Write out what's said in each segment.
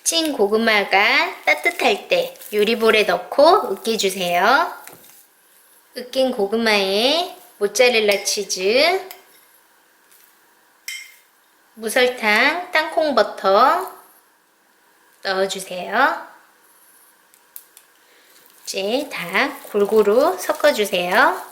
찐 고구마가 따뜻할 때 요리볼에 넣고 으깨주세요. 으깬 고구마에 모짜렐라 치즈, 무설탕, 땅콩버터 넣어주세요. 이제 다 골고루 섞어주세요.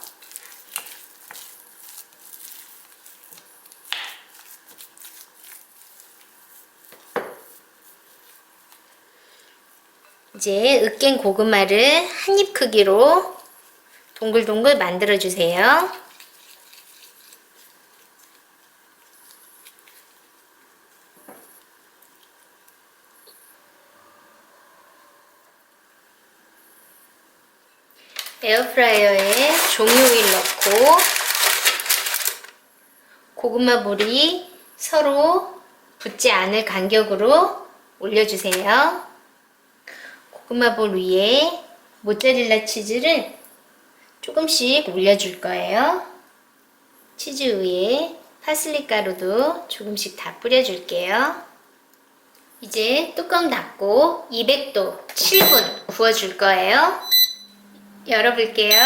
이제 으깬 고구마를 한 입 크기로 동글동글 만들어주세요. 에어프라이어에 종이오일 넣고 고구마 볼이 서로 붙지 않을 간격으로 올려주세요. 고구마 볼 위에 모짜렐라 치즈를 조금씩 올려줄 거예요. 치즈 위에 파슬리 가루도 조금씩 다 뿌려줄게요. 이제 뚜껑 닫고 200도 7분 구워줄 거예요. 열어볼게요.